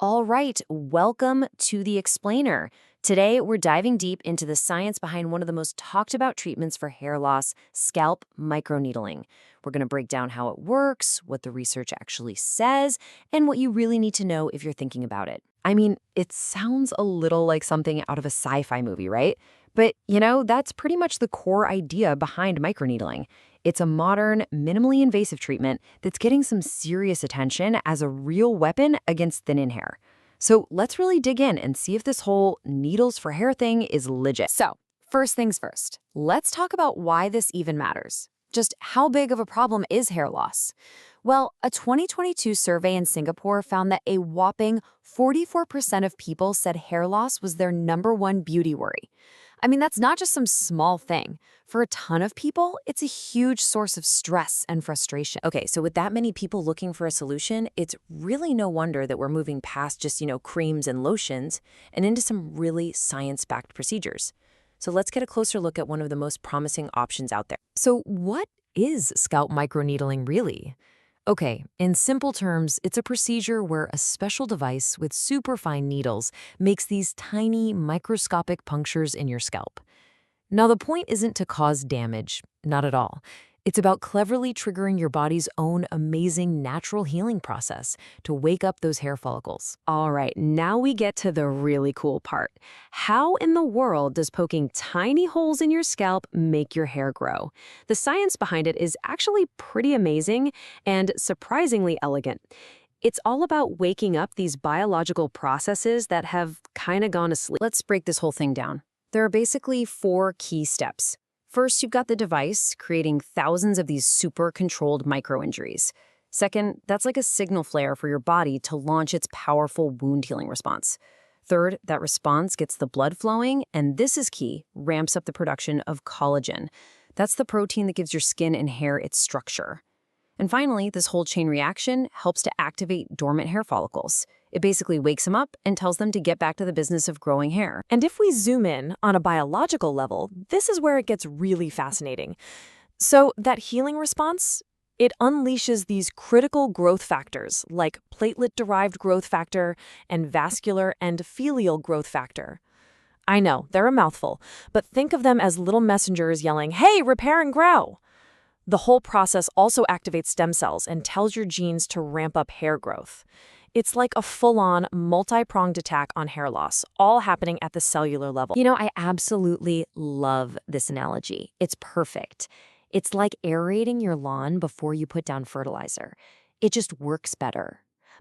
All right, welcome to The Explainer. Today, we're diving deep into the science behind one of the most talked about treatments for hair loss, scalp microneedling. We're going to break down how it works, what the research actually says, and what you really need to know if you're thinking about it. I mean, it sounds a little like something out of a sci-fi movie, right? But, that's pretty much the core idea behind microneedling. It's a modern, minimally invasive treatment that's getting some serious attention as a real weapon against thin-in hair. So let's really dig in and see if this whole needles for hair thing is legit. So, first things first, let's talk about why this even matters. Just how big of a problem is hair loss? Well, a 2022 survey in Singapore found that a whopping 44% of people said hair loss was their #1 beauty worry. I mean, that's not just some small thing. For a ton of people, it's a huge source of stress and frustration. Okay, so with that many people looking for a solution, it's really no wonder that we're moving past just, creams and lotions and into some really science-backed procedures. So let's get a closer look at one of the most promising options out there. So what is scalp microneedling really? Okay, in simple terms, it's a procedure where a special device with superfine needles makes these tiny microscopic punctures in your scalp. Now, the point isn't to cause damage, not at all. It's about cleverly triggering your body's own amazing natural healing process to wake up those hair follicles. All right, now we get to the really cool part. How in the world does poking tiny holes in your scalp make your hair grow? The science behind it is actually pretty amazing and surprisingly elegant. It's all about waking up these biological processes that have kind of gone to sleep. Let's break this whole thing down. There are basically 4 key steps. First, you've got the device creating thousands of these super controlled micro-injuries. Second, that's like a signal flare for your body to launch its powerful wound healing response. Third, that response gets the blood flowing, and this is key, ramps up the production of collagen. That's the protein that gives your skin and hair its structure. And finally, this whole chain reaction helps to activate dormant hair follicles. It basically wakes them up and tells them to get back to the business of growing hair. And if we zoom in on a biological level, this is where it gets really fascinating. So that healing response, it unleashes these critical growth factors like platelet-derived growth factor and vascular endothelial growth factor. I know, they're a mouthful, but think of them as little messengers yelling, "Hey, repair and grow!" The whole process also activates stem cells and tells your genes to ramp up hair growth. It's like a full-on, multi-pronged attack on hair loss, all happening at the cellular level. I absolutely love this analogy. It's perfect. It's like aerating your lawn before you put down fertilizer. It just works better.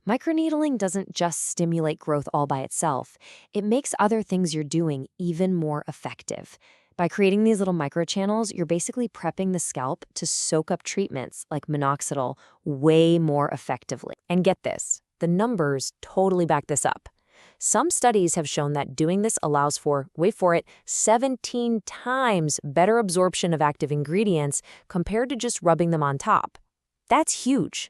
Microneedling doesn't just stimulate growth all by itself. It makes other things you're doing even more effective. By creating these little microchannels, you're basically prepping the scalp to soak up treatments like minoxidil way more effectively. And get this, the numbers totally back this up. Some studies have shown that doing this allows for, wait for it, 17 times better absorption of active ingredients compared to just rubbing them on top. That's huge.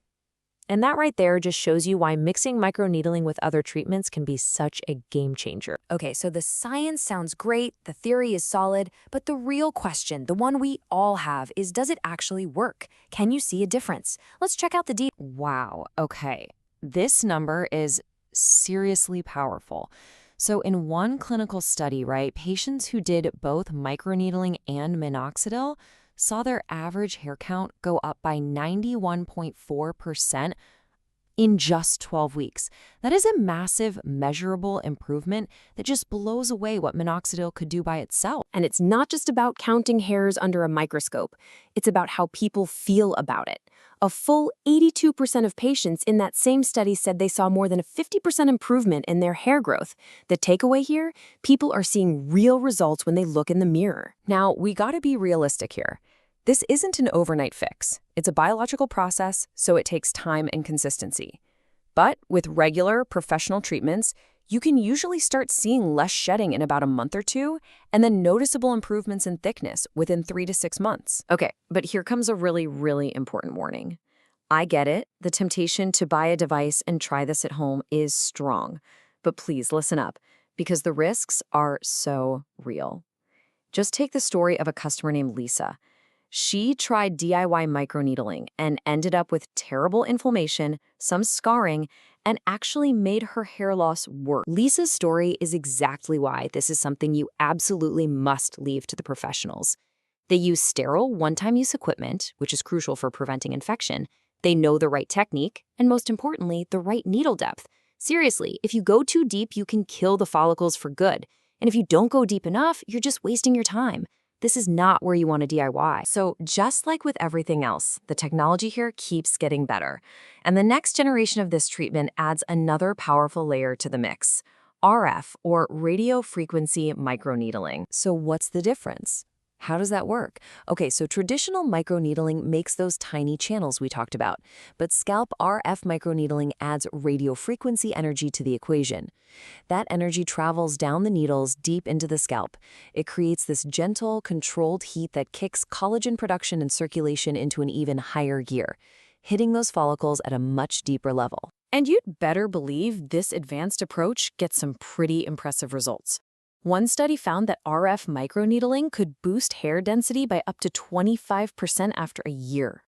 And that right there just shows you why mixing microneedling with other treatments can be such a game changer. Okay, so the science sounds great, the theory is solid, but the real question, the one we all have, is does it actually work? Can you see a difference? Let's check out the data. Wow, okay. This number is seriously powerful. So in one clinical study, patients who did both microneedling and minoxidil saw their average hair count go up by 91.4% in just 12 weeks. That is a massive, measurable improvement that just blows away what minoxidil could do by itself. And it's not just about counting hairs under a microscope. It's about how people feel about it. A full 82% of patients in that same study said they saw more than a 50% improvement in their hair growth. The takeaway here, people are seeing real results when they look in the mirror. Now, we gotta be realistic here. This isn't an overnight fix. It's a biological process, so it takes time and consistency. But with regular, professional treatments, you can usually start seeing less shedding in about a month or 2, and then noticeable improvements in thickness within 3 to 6 months. Okay, but here comes a really, really important warning. I get it. The temptation to buy a device and try this at home is strong. But please listen up, because the risks are so real. Just take the story of a customer named Lisa. She tried DIY microneedling and ended up with terrible inflammation, some scarring, and actually made her hair loss worse. Lisa's story is exactly why this is something you absolutely must leave to the professionals. They use sterile, one-time use equipment, which is crucial for preventing infection. They know the right technique, and most importantly, the right needle depth. Seriously, if you go too deep, you can kill the follicles for good. And if you don't go deep enough, you're just wasting your time. This is not where you want to DIY. So just like with everything else, the technology here keeps getting better. And the next generation of this treatment adds another powerful layer to the mix: RF, or radio frequency microneedling. So what's the difference? How does that work? Okay, so traditional microneedling makes those tiny channels we talked about, but Scalp RF microneedling adds radio frequency energy to the equation. That energy travels down the needles deep into the scalp. It creates this gentle, controlled heat that kicks collagen production and circulation into an even higher gear, hitting those follicles at a much deeper level. And you'd better believe this advanced approach gets some pretty impressive results. One study found that RF microneedling could boost hair density by up to 25% after a year.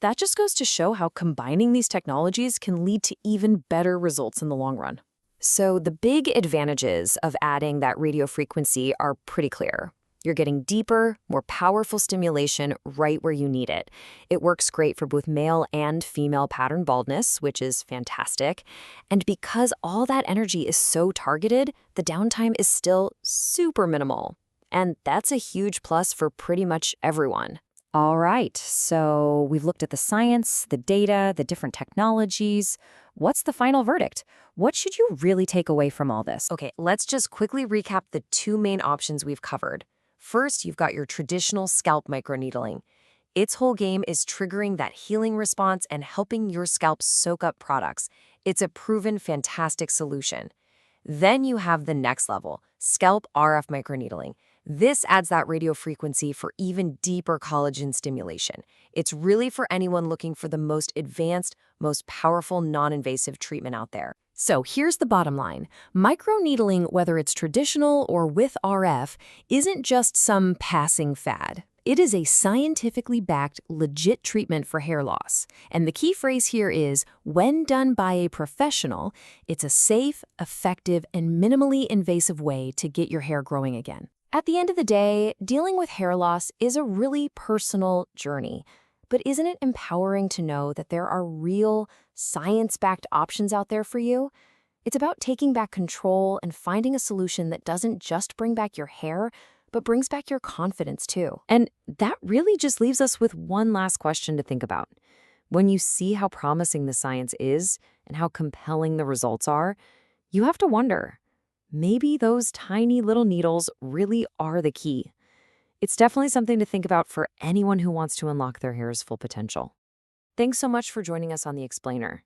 That just goes to show how combining these technologies can lead to even better results in the long run. So the big advantages of adding that radio frequency are pretty clear. You're getting deeper, more powerful stimulation right where you need it. It works great for both male and female pattern baldness, which is fantastic. And because all that energy is so targeted, the downtime is still super minimal. And that's a huge plus for pretty much everyone. All right, so we've looked at the science, the data, the different technologies. What's the final verdict? What should you really take away from all this? Okay, let's just quickly recap the two main options we've covered. First, you've got your traditional scalp microneedling. Its whole game is triggering that healing response and helping your scalp soak up products. It's a proven fantastic solution. Then you have the next level, scalp RF microneedling. This adds that radio frequency for even deeper collagen stimulation. It's really for anyone looking for the most advanced, most powerful non-invasive treatment out there. So here's the bottom line. Microneedling, whether it's traditional or with RF, isn't just some passing fad. It is a scientifically backed, legit treatment for hair loss. And the key phrase here is, when done by a professional, it's a safe, effective, and minimally invasive way to get your hair growing again. At the end of the day, dealing with hair loss is a really personal journey. But isn't it empowering to know that there are real, science-backed options out there for you? It's about taking back control and finding a solution that doesn't just bring back your hair, but brings back your confidence too. And that really just leaves us with one last question to think about. When you see how promising the science is and how compelling the results are, you have to wonder, maybe those tiny little needles really are the key. It's definitely something to think about for anyone who wants to unlock their hair's full potential. Thanks so much for joining us on The Explainer.